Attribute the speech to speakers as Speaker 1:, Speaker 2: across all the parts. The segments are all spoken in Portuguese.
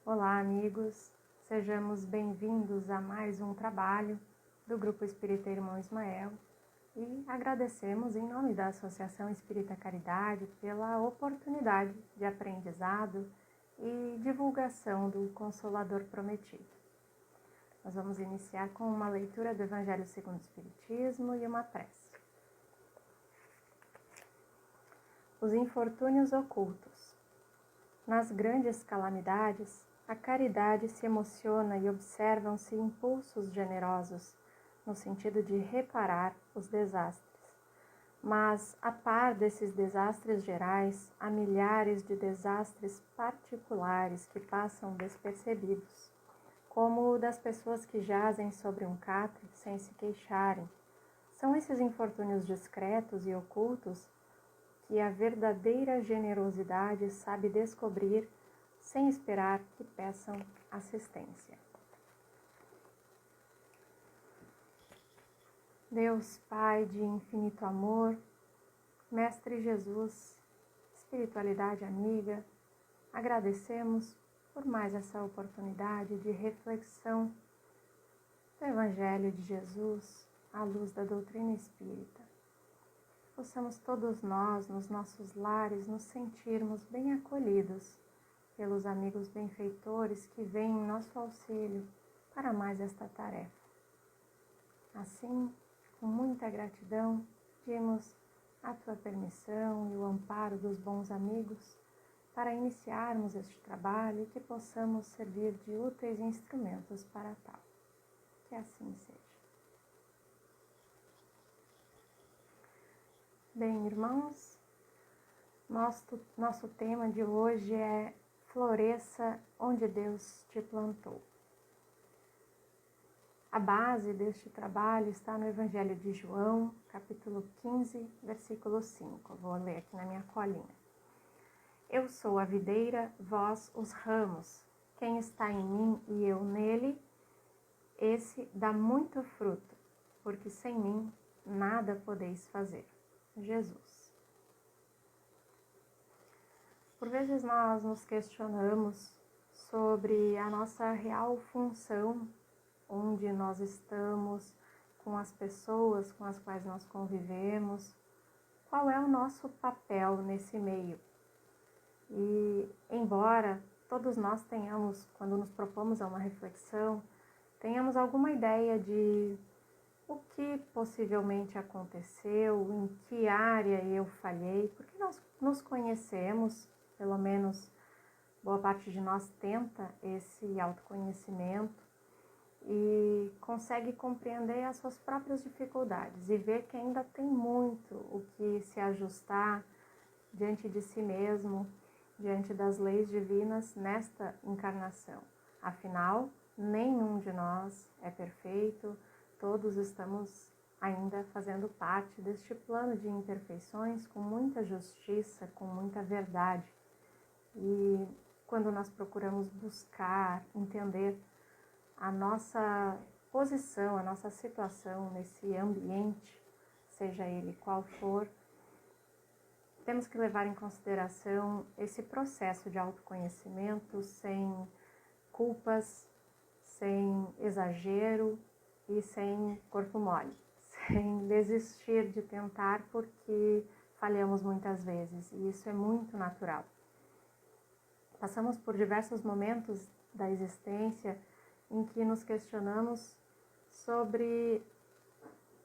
Speaker 1: Olá, amigos! Sejamos bem-vindos a mais um trabalho do Grupo Espírita Irmão Ismael e agradecemos em nome da Associação Espírita Caridade pela oportunidade de aprendizado e divulgação do Consolador Prometido. Nós vamos iniciar com uma leitura do Evangelho segundo o Espiritismo e uma prece. Os infortúnios ocultos. Nas grandes calamidades, a caridade se emociona e observam-se impulsos generosos, no sentido de reparar os desastres. Mas, a par desses desastres gerais, há milhares de desastres particulares que passam despercebidos, como o das pessoas que jazem sobre um catre sem se queixarem. São esses infortúnios discretos e ocultos que a verdadeira generosidade sabe descobrir sem esperar que peçam assistência. Deus Pai de infinito amor, Mestre Jesus, espiritualidade amiga, agradecemos por mais essa oportunidade de reflexão do Evangelho de Jesus à luz da doutrina espírita. Possamos todos nós, nos nossos lares, nos sentirmos bem acolhidos pelos amigos benfeitores que vêm em nosso auxílio para mais esta tarefa. Assim, com muita gratidão, pedimos a tua permissão e o amparo dos bons amigos para iniciarmos este trabalho e que possamos servir de úteis instrumentos para tal. Que assim seja. Bem, irmãos, nosso tema de hoje é Floresça onde Deus te plantou. A base deste trabalho está no Evangelho de João, capítulo 15, versículo 5. Vou ler aqui na minha colinha. Eu sou a videira, vós os ramos. Quem está em mim e eu nele, esse dá muito fruto, porque sem mim nada podeis fazer. Jesus. Por vezes nós nos questionamos sobre a nossa real função, onde nós estamos, com as pessoas com as quais nós convivemos, qual é o nosso papel nesse meio. E embora todos nós tenhamos, quando nos propomos a uma reflexão, tenhamos alguma ideia de o que possivelmente aconteceu, em que área eu falhei, porque nós nos conhecemos, pelo menos boa parte de nós tenta esse autoconhecimento e consegue compreender as suas próprias dificuldades e ver que ainda tem muito o que se ajustar diante de si mesmo, diante das leis divinas nesta encarnação. Afinal, nenhum de nós é perfeito, todos estamos ainda fazendo parte deste plano de imperfeições com muita justiça, com muita verdade. E quando nós procuramos buscar, entender a nossa posição, a nossa situação nesse ambiente, seja ele qual for, temos que levar em consideração esse processo de autoconhecimento sem culpas, sem exagero e sem corpo mole, sem desistir de tentar porque falhamos muitas vezes, e isso é muito natural. Passamos por diversos momentos da existência em que nos questionamos sobre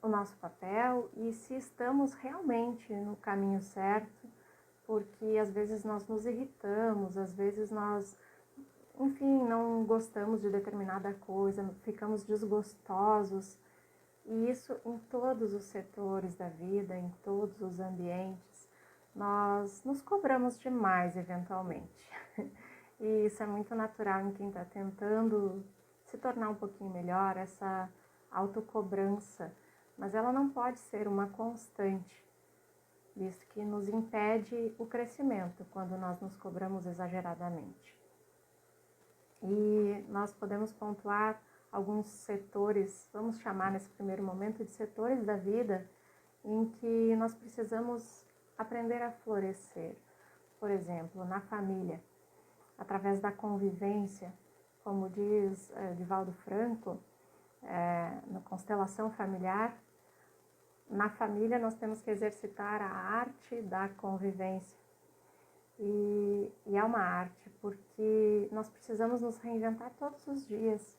Speaker 1: o nosso papel e se estamos realmente no caminho certo, porque às vezes nós nos irritamos, às vezes nós, enfim, não gostamos de determinada coisa, ficamos desgostosos, e isso em todos os setores da vida, em todos os ambientes. Nós nos cobramos demais eventualmente, e isso é muito natural em quem está tentando se tornar um pouquinho melhor, essa autocobrança, mas ela não pode ser uma constante, visto que nos impede o crescimento quando nós nos cobramos exageradamente. E nós podemos pontuar alguns setores, vamos chamar nesse primeiro momento de setores da vida, em que nós precisamos aprender a florescer. Por exemplo, na família. através da convivência, como diz Divaldo Franco, na constelação familiar, na família nós temos que exercitar a arte da convivência. E é uma arte, porque nós precisamos nos reinventar todos os dias,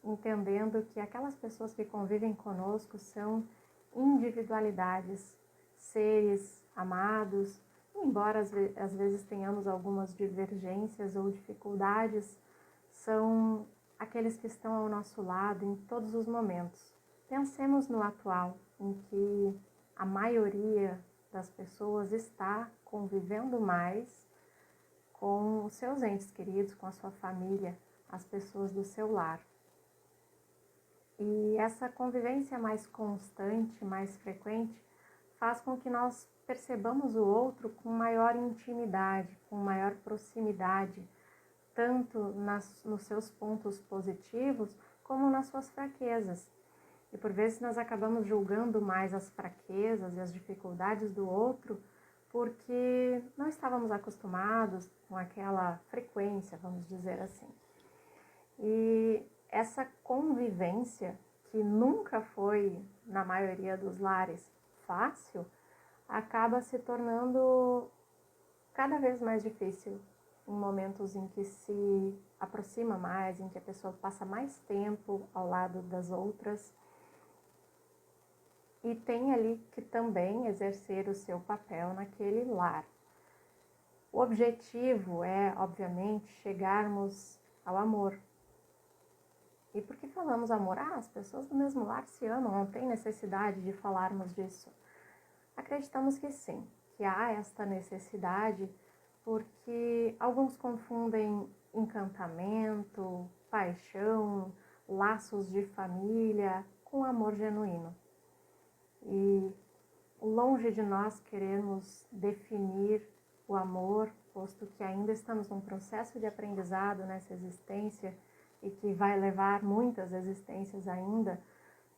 Speaker 1: entendendo que aquelas pessoas que convivem conosco são individualidades, seres amados, embora às vezes tenhamos algumas divergências ou dificuldades, são aqueles que estão ao nosso lado em todos os momentos. Pensemos no atual, em que a maioria das pessoas está convivendo mais com os seus entes queridos, com a sua família, as pessoas do seu lar. E essa convivência mais constante, mais frequente, faz com que nós percebamos o outro com maior intimidade, com maior proximidade, tanto nos seus pontos positivos, como nas suas fraquezas. E por vezes nós acabamos julgando mais as fraquezas e as dificuldades do outro, porque não estávamos acostumados com aquela frequência, vamos dizer assim. E essa convivência, que nunca foi, na maioria dos lares, fácil, acaba se tornando cada vez mais difícil em momentos em que se aproxima mais, em que a pessoa passa mais tempo ao lado das outras e tem ali que também exercer o seu papel naquele lar. O objetivo é, obviamente, chegarmos ao amor. E por que falamos amor? As pessoas do mesmo lar se amam, não tem necessidade de falarmos disso. Acreditamos que sim, que há esta necessidade, porque alguns confundem encantamento, paixão, laços de família com amor genuíno. E longe de nós querermos definir o amor, posto que ainda estamos num processo de aprendizado nessa existência e que vai levar muitas existências ainda,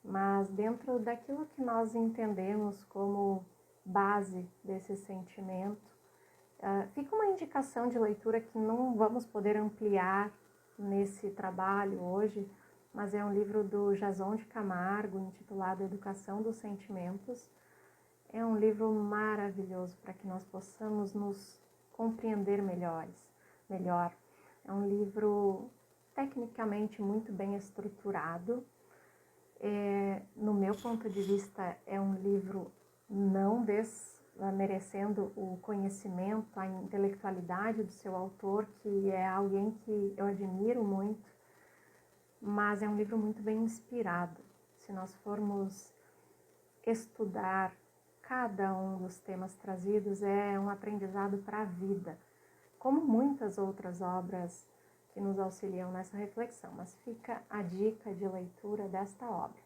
Speaker 1: mas dentro daquilo que nós entendemos como base desse sentimento, fica uma indicação de leitura que não vamos poder ampliar nesse trabalho hoje, mas é um livro do Jason de Camargo, intitulado Educação dos Sentimentos. É um livro maravilhoso para que nós possamos nos compreender melhor. É um livro tecnicamente muito bem estruturado. No meu ponto de vista, é um livro não desmerecendo o conhecimento, a intelectualidade do seu autor, que é alguém que eu admiro muito, mas é um livro muito bem inspirado. Se nós formos estudar cada um dos temas trazidos, é um aprendizado para a vida, como muitas outras obras que nos auxiliam nessa reflexão, mas fica a dica de leitura desta obra.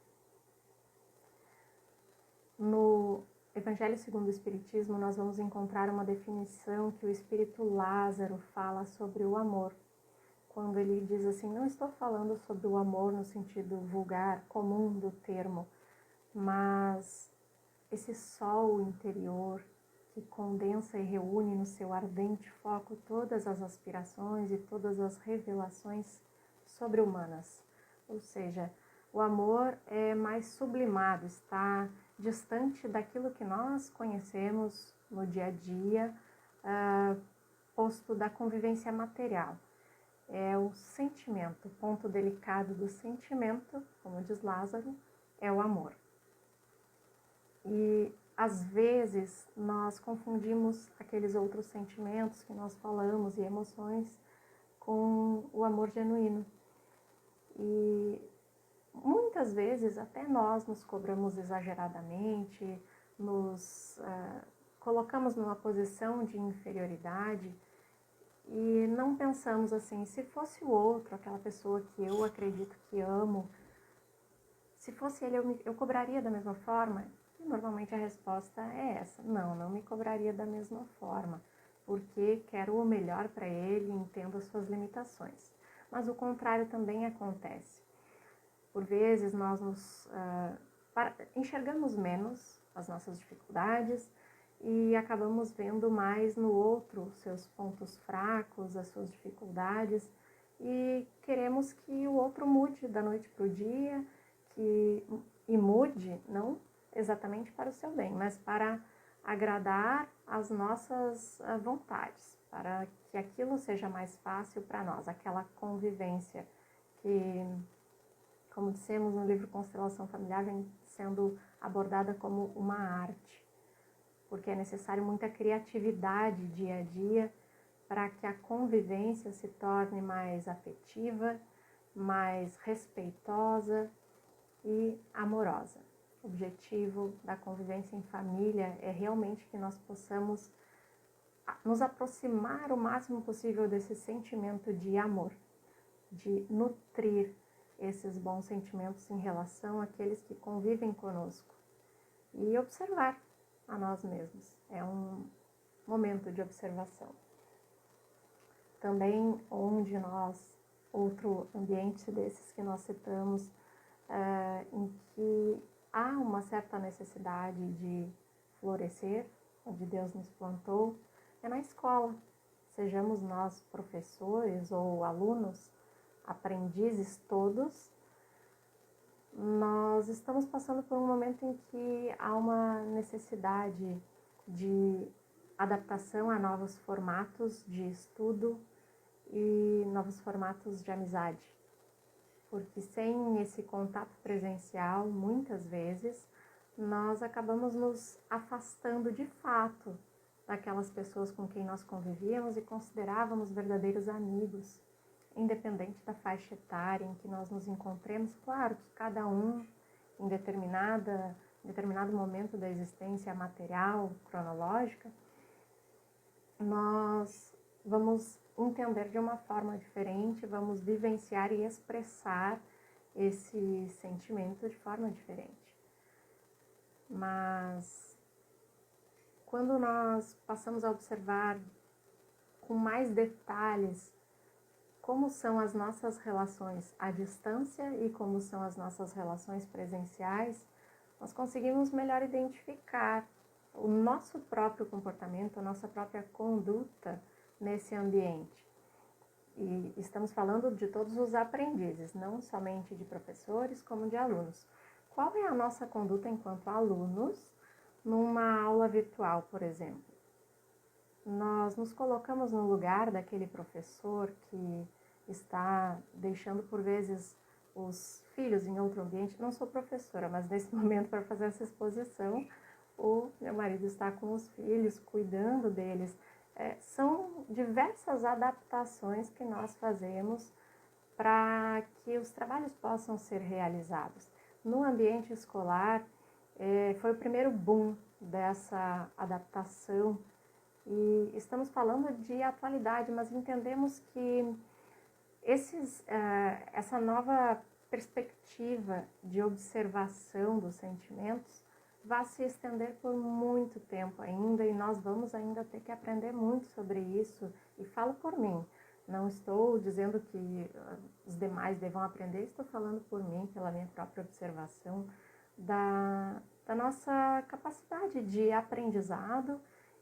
Speaker 1: No Evangelho segundo o Espiritismo, nós vamos encontrar uma definição que o Espírito Lázaro fala sobre o amor, quando ele diz assim: não estou falando sobre o amor no sentido vulgar, comum do termo, mas esse sol interior que condensa e reúne no seu ardente foco todas as aspirações e todas as revelações sobre-humanas. Ou seja, o amor é mais sublimado, está distante daquilo que nós conhecemos no dia a dia, posto da convivência material. É o sentimento, o ponto delicado do sentimento, como diz Lázaro, é o amor. E às vezes nós confundimos aqueles outros sentimentos que nós falamos e emoções com o amor genuíno. E muitas vezes até nós nos cobramos exageradamente, nos colocamos numa posição de inferioridade e não pensamos assim: se fosse o outro, aquela pessoa que eu acredito que amo, se fosse ele, eu cobraria da mesma forma? E normalmente a resposta é essa: não me cobraria da mesma forma, porque quero o melhor para ele e entendo as suas limitações. Mas o contrário também acontece. Por vezes nós enxergamos menos as nossas dificuldades e acabamos vendo mais no outro seus pontos fracos, as suas dificuldades, e queremos que o outro mude da noite para o dia, e mude não exatamente para o seu bem, mas para agradar as nossas vontades, para que aquilo seja mais fácil para nós, aquela convivência que, como dissemos no livro Constelação Familiar, vem sendo abordada como uma arte, porque é necessário muita criatividade dia a dia para que a convivência se torne mais afetiva, mais respeitosa e amorosa. O objetivo da convivência em família é realmente que nós possamos nos aproximar o máximo possível desse sentimento de amor, de nutrir esses bons sentimentos em relação àqueles que convivem conosco e observar a nós mesmos. É um momento de observação. Também onde nós, outro ambiente desses que nós citamos, em que há uma certa necessidade de florescer, onde Deus nos plantou, é na escola. Sejamos nós professores ou alunos, aprendizes todos, nós estamos passando por um momento em que há uma necessidade de adaptação a novos formatos de estudo e novos formatos de amizade. Porque sem esse contato presencial, muitas vezes, nós acabamos nos afastando de fato daquelas pessoas com quem nós convivíamos e considerávamos verdadeiros amigos, independente da faixa etária em que nós nos encontremos. Claro que cada um, em determinado momento da existência material, cronológica, nós vamos entender de uma forma diferente, vamos vivenciar e expressar esse sentimento de forma diferente. Mas quando nós passamos a observar com mais detalhes como são as nossas relações à distância e como são as nossas relações presenciais, nós conseguimos melhor identificar o nosso próprio comportamento, a nossa própria conduta nesse ambiente. E estamos falando de todos os aprendizes, não somente de professores, como de alunos. Qual é a nossa conduta enquanto alunos numa aula virtual, por exemplo? Nós nos colocamos no lugar daquele professor que está deixando, por vezes, os filhos em outro ambiente. Não sou professora, mas nesse momento, para fazer essa exposição, o meu marido está com os filhos, cuidando deles. São diversas adaptações que nós fazemos para que os trabalhos possam ser realizados. No ambiente escolar, foi o primeiro boom dessa adaptação e estamos falando de atualidade, mas entendemos que essa nova perspectiva de observação dos sentimentos vai se estender por muito tempo ainda e nós vamos ainda ter que aprender muito sobre isso. E falo por mim, não estou dizendo que os demais devam aprender, estou falando por mim, pela minha própria observação da nossa capacidade de aprendizado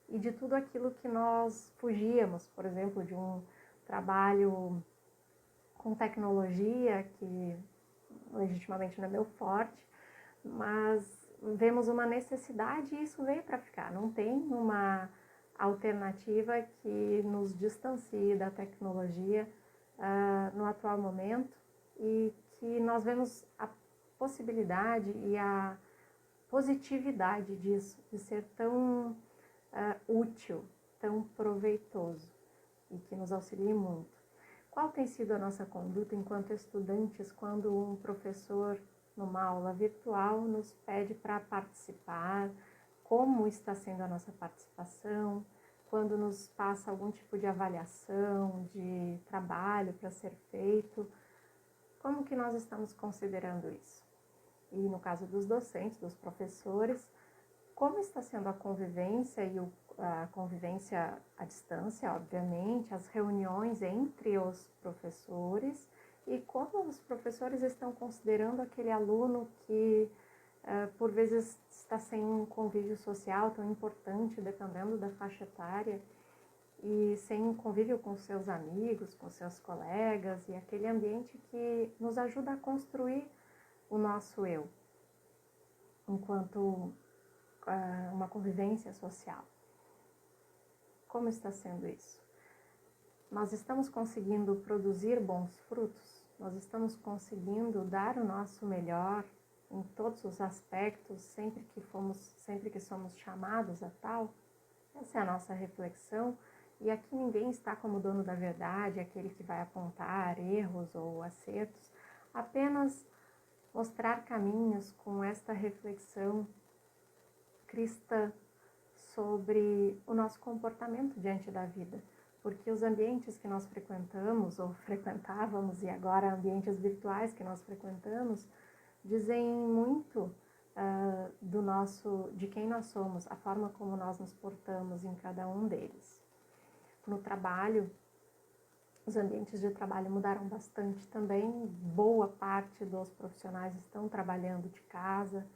Speaker 1: e de tudo aquilo que nós fugíamos, por exemplo, de um trabalho com tecnologia, que legitimamente não é meu forte, mas vemos uma necessidade e isso veio para ficar. Não tem uma alternativa que nos distancie da tecnologia no atual momento e que nós vemos a possibilidade e a positividade disso, de ser tão útil, tão proveitoso e que nos auxilie muito. Qual tem sido a nossa conduta enquanto estudantes quando um professor, numa aula virtual, nos pede para participar? Como está sendo a nossa participação? Quando nos passa algum tipo de avaliação, de trabalho para ser feito, como que nós estamos considerando isso? E no caso dos docentes, dos professores, como está sendo a convivência e a convivência à distância, obviamente, as reuniões entre os professores e como os professores estão considerando aquele aluno que por vezes está sem um convívio social tão importante, dependendo da faixa etária, e sem um convívio com seus amigos, com seus colegas, e aquele ambiente que nos ajuda a construir o nosso eu, enquanto uma convivência social. Como está sendo isso? Nós estamos conseguindo produzir bons frutos? Nós estamos conseguindo dar o nosso melhor em todos os aspectos, sempre que somos chamados a tal? Essa é a nossa reflexão. E aqui ninguém está como dono da verdade, aquele que vai apontar erros ou acertos, apenas mostrar caminhos com esta reflexão cristã sobre o nosso comportamento diante da vida. Porque os ambientes que nós frequentamos ou frequentávamos, e agora ambientes virtuais que nós frequentamos, dizem muito de quem nós somos, a forma como nós nos portamos em cada um deles. No trabalho, os ambientes de trabalho mudaram bastante também. Boa parte dos profissionais estão trabalhando de casa.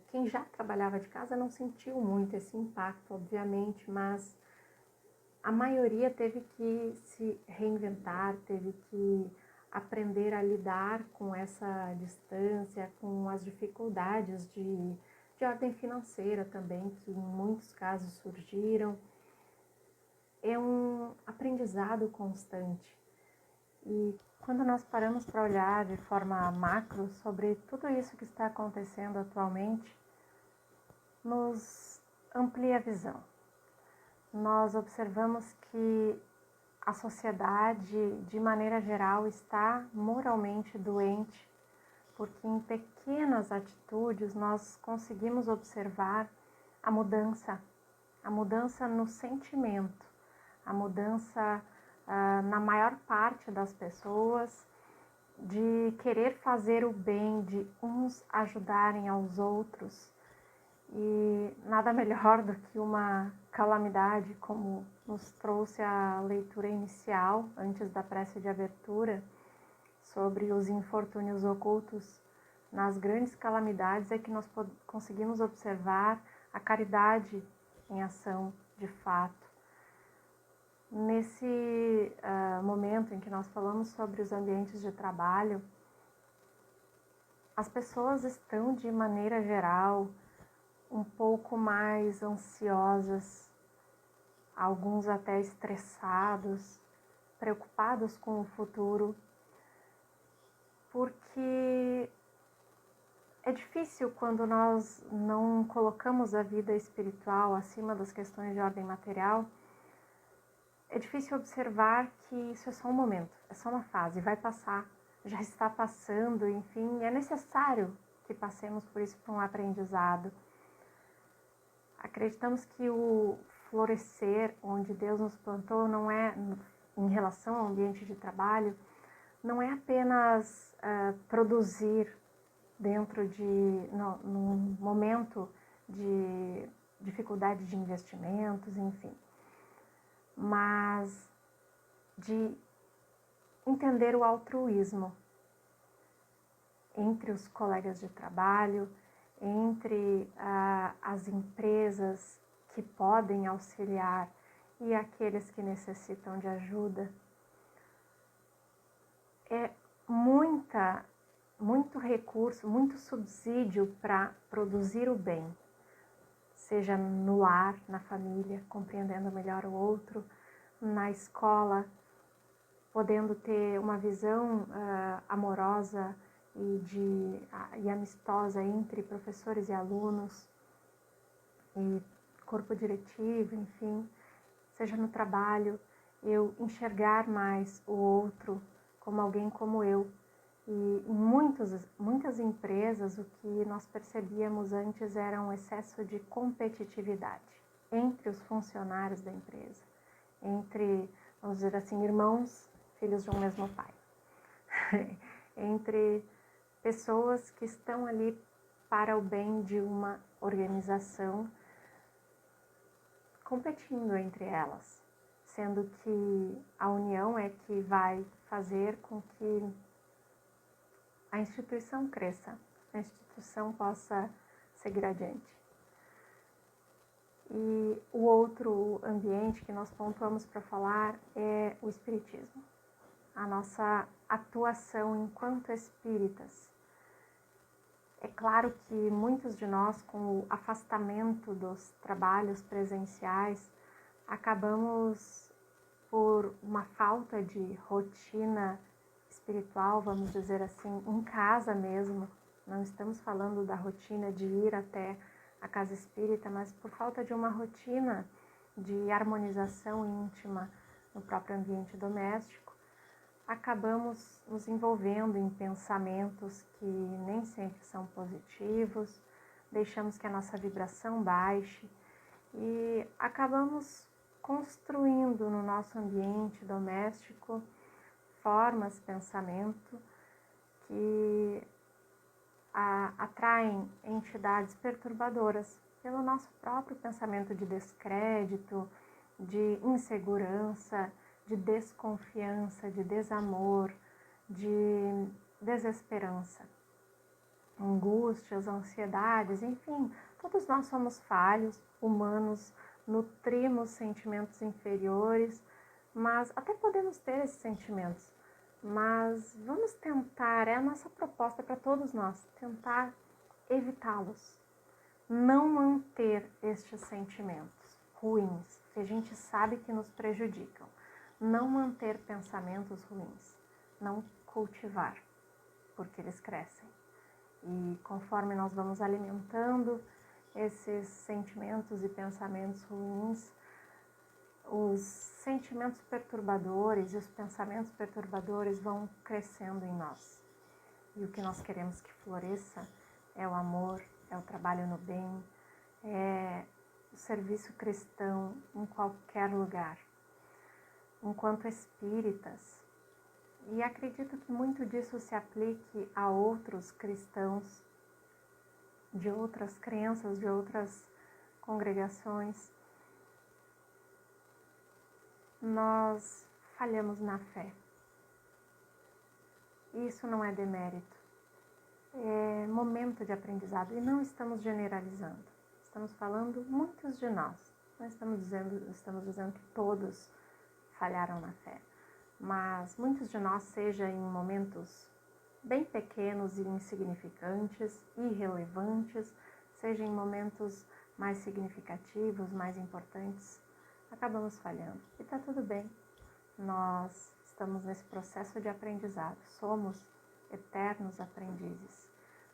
Speaker 1: Quem já trabalhava de casa não sentiu muito esse impacto, obviamente, mas a maioria teve que se reinventar, teve que aprender a lidar com essa distância, com as dificuldades de ordem financeira também, que em muitos casos surgiram. É um aprendizado constante. E quando nós paramos para olhar de forma macro sobre tudo isso que está acontecendo atualmente, nos amplia a visão. Nós observamos que a sociedade, de maneira geral, está moralmente doente, porque em pequenas atitudes nós conseguimos observar a mudança no sentimento, a mudança na maior parte das pessoas, de querer fazer o bem, de uns ajudarem aos outros. E nada melhor do que uma calamidade, como nos trouxe a leitura inicial, antes da prece de abertura, sobre os infortúnios ocultos. Nas grandes calamidades é que nós conseguimos observar a caridade em ação de fato. Nesse momento em que nós falamos sobre os ambientes de trabalho, as pessoas estão, de maneira geral, um pouco mais ansiosas, alguns até estressados, preocupados com o futuro, porque é difícil quando nós não colocamos a vida espiritual acima das questões de ordem material. É difícil observar que isso é só um momento, é só uma fase, vai passar, já está passando, enfim, é necessário que passemos por isso para um aprendizado. Acreditamos que o florescer onde Deus nos plantou não é, em relação ao ambiente de trabalho, não é apenas produzir dentro num momento de dificuldade de investimentos, enfim, mas de entender o altruísmo entre os colegas de trabalho, entre as empresas que podem auxiliar e aqueles que necessitam de ajuda. É muito recurso, muito subsídio para produzir o bem, seja no lar, na família, compreendendo melhor o outro, na escola, podendo ter uma visão amorosa e amistosa entre professores e alunos, e corpo diretivo, enfim, seja no trabalho, eu enxergar mais o outro como alguém como eu. E em muitas empresas, o que nós percebíamos antes era um excesso de competitividade entre os funcionários da empresa, entre, vamos dizer assim, irmãos, filhos de um mesmo pai, entre pessoas que estão ali para o bem de uma organização, competindo entre elas, sendo que a união é que vai fazer com que a instituição cresça. a instituição possa seguir adiante. E o outro ambiente que nós pontuamos para falar é o espiritismo, a nossa atuação enquanto espíritas. É claro que muitos de nós, com o afastamento dos trabalhos presenciais, acabamos por uma falta de rotina espiritual, vamos dizer assim, em casa mesmo. Não estamos falando da rotina de ir até a casa espírita, mas por falta de uma rotina de harmonização íntima no próprio ambiente doméstico, acabamos nos envolvendo em pensamentos que nem sempre são positivos, deixamos que a nossa vibração baixe e acabamos construindo no nosso ambiente doméstico formas, pensamento que atraem entidades perturbadoras pelo nosso próprio pensamento de descrédito, de insegurança, de desconfiança, de desamor, de desesperança, angústias, ansiedades, enfim, todos nós somos falhos, humanos, nutrimos sentimentos inferiores, mas até podemos ter esses sentimentos, mas vamos tentar, é a nossa proposta para todos nós, tentar evitá-los, não manter estes sentimentos ruins, que a gente sabe que nos prejudicam, não manter pensamentos ruins, não cultivar, porque eles crescem. E conforme nós vamos alimentando esses sentimentos e pensamentos ruins, os sentimentos perturbadores e os pensamentos perturbadores vão crescendo em nós. E o que nós queremos que floresça é o amor, é o trabalho no bem, é o serviço cristão em qualquer lugar. Enquanto espíritas, e acredito que muito disso se aplique a outros cristãos de outras crenças, de outras congregações, nós falhamos na fé. Isso não é demérito, é momento de aprendizado e não estamos generalizando. Estamos falando muitos de nós, não estamos dizendo que todos falharam na fé, mas muitos de nós, seja em momentos bem pequenos e insignificantes, irrelevantes, seja em momentos mais significativos, mais importantes, acabamos falhando. E está tudo bem. Nós estamos nesse processo de aprendizado. Somos eternos aprendizes,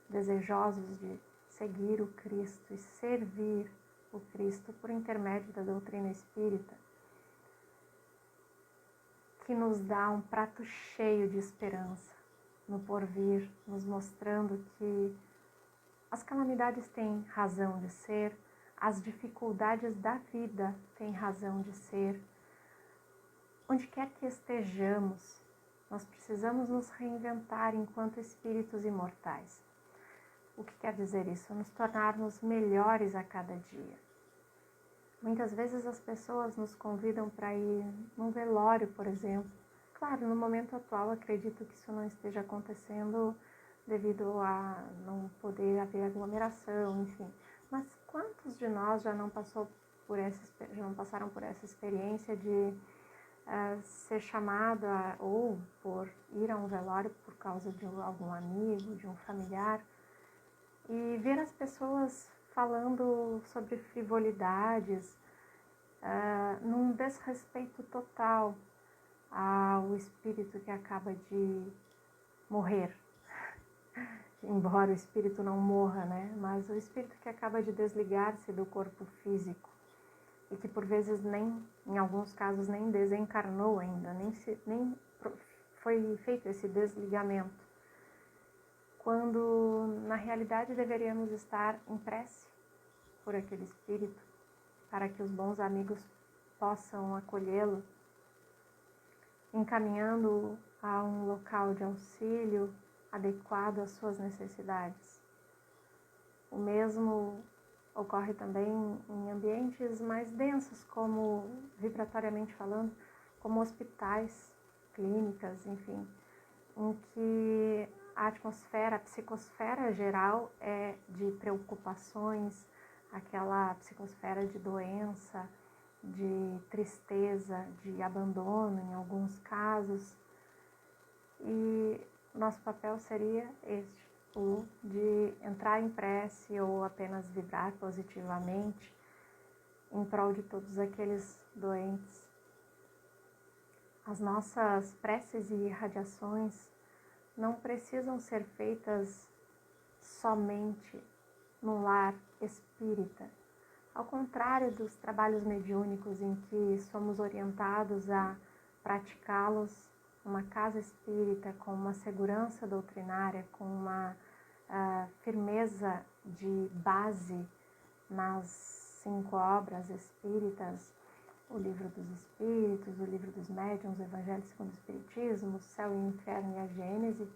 Speaker 1: desejosos de seguir o Cristo e servir o Cristo por intermédio da doutrina espírita, que nos dá um prato cheio de esperança no porvir, nos mostrando que as calamidades têm razão de ser, as dificuldades da vida têm razão de ser. Onde quer que estejamos, nós precisamos nos reinventar enquanto espíritos imortais. O que quer dizer isso? Nos tornarmos melhores a cada dia. Muitas vezes as pessoas nos convidam para ir num velório, por exemplo. Claro, no momento atual acredito que isso não esteja acontecendo devido a não poder haver aglomeração, enfim. Mas quantos de nós já não passaram por essa experiência de ser chamada ou por ir a um velório por causa de algum amigo, de um familiar, e ver as pessoas falando sobre frivolidades, num desrespeito total ao espírito que acaba de morrer. Embora o espírito não morra, né? Mas o espírito que acaba de desligar-se do corpo físico e que por vezes em alguns casos nem desencarnou ainda, nem foi feito esse desligamento. Quando na realidade deveríamos estar em prece por aquele espírito, para que os bons amigos possam acolhê-lo, encaminhando-o a um local de auxílio adequado às suas necessidades. O mesmo ocorre também em ambientes mais densos, como, vibratoriamente falando, como hospitais, clínicas, enfim, em que a atmosfera, a psicosfera geral é de preocupações, aquela psicosfera de doença, de tristeza, de abandono em alguns casos. E nosso papel seria este, o de entrar em prece ou apenas vibrar positivamente em prol de todos aqueles doentes. As nossas preces e irradiações não precisam ser feitas somente no lar espírita. Ao contrário dos trabalhos mediúnicos em que somos orientados a praticá-los numa casa espírita com uma segurança doutrinária, com uma firmeza de base nas 5 obras espíritas, o Livro dos Espíritos, o Livro dos Médiuns, o Evangelho segundo o Espiritismo, o Céu e o Inferno e a Gênese,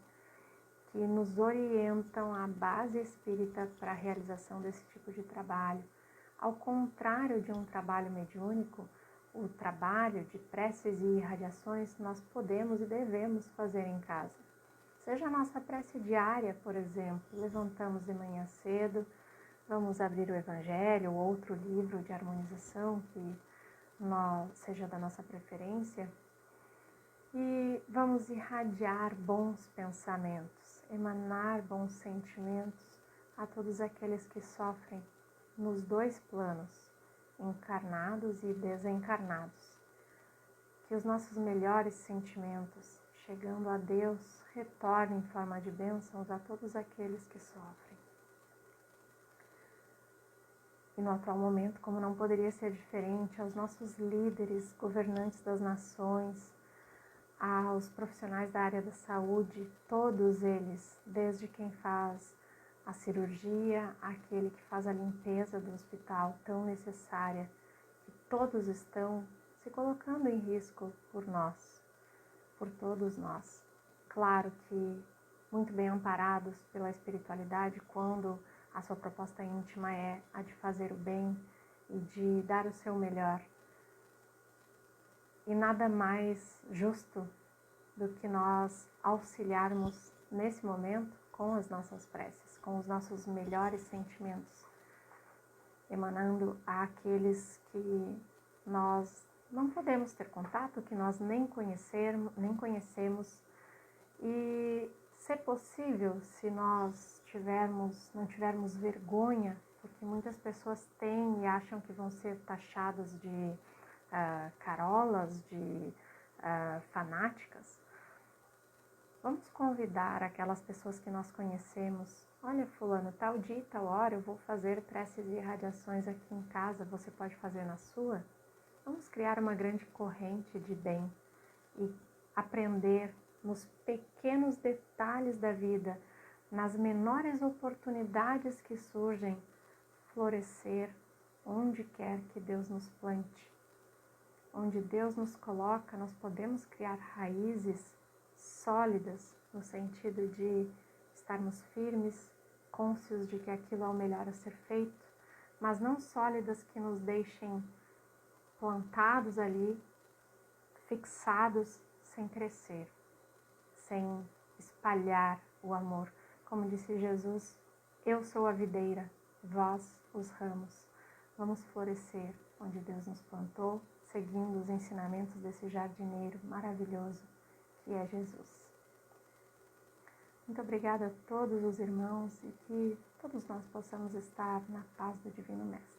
Speaker 1: que nos orientam a base espírita para a realização desse tipo de trabalho. Ao contrário de um trabalho mediúnico, o trabalho de preces e irradiações nós podemos e devemos fazer em casa. Seja a nossa prece diária, por exemplo, levantamos de manhã cedo, vamos abrir o Evangelho ou outro livro de harmonização que seja da nossa preferência, e vamos irradiar bons pensamentos, emanar bons sentimentos a todos aqueles que sofrem nos 2 planos, encarnados e desencarnados. Que os nossos melhores sentimentos, chegando a Deus, retornem em forma de bênçãos a todos aqueles que sofrem. E no atual momento, como não poderia ser diferente, aos nossos líderes, governantes das nações, aos profissionais da área da saúde, todos eles, desde quem faz a cirurgia, aquele que faz a limpeza do hospital tão necessária, que todos estão se colocando em risco por nós, por todos nós. Claro que muito bem amparados pela espiritualidade, quando a sua proposta íntima é a de fazer o bem e de dar o seu melhor. E nada mais justo do que nós auxiliarmos nesse momento com as nossas preces, com os nossos melhores sentimentos, emanando àqueles que nós não podemos ter contato, que nós nem conhecemos, e, se possível, se nós não tivermos vergonha, porque muitas pessoas têm e acham que vão ser taxadas de carolas, de fanáticas, vamos convidar aquelas pessoas que nós conhecemos. Olha, fulano, tal dia e tal hora eu vou fazer preces e irradiações aqui em casa, você pode fazer na sua? Vamos criar uma grande corrente de bem e aprender nos pequenos detalhes da vida, nas menores oportunidades que surgem, florescer onde quer que Deus nos plante. Onde Deus nos coloca, nós podemos criar raízes sólidas, no sentido de estarmos firmes, cônscios de que aquilo é o melhor a ser feito, mas não sólidas que nos deixem plantados ali, fixados, sem crescer, sem espalhar o amor. Como disse Jesus, eu sou a videira, vós os ramos. Vamos florescer onde Deus nos plantou, seguindo os ensinamentos desse jardineiro maravilhoso que é Jesus. Muito obrigada a todos os irmãos e que todos nós possamos estar na paz do Divino Mestre.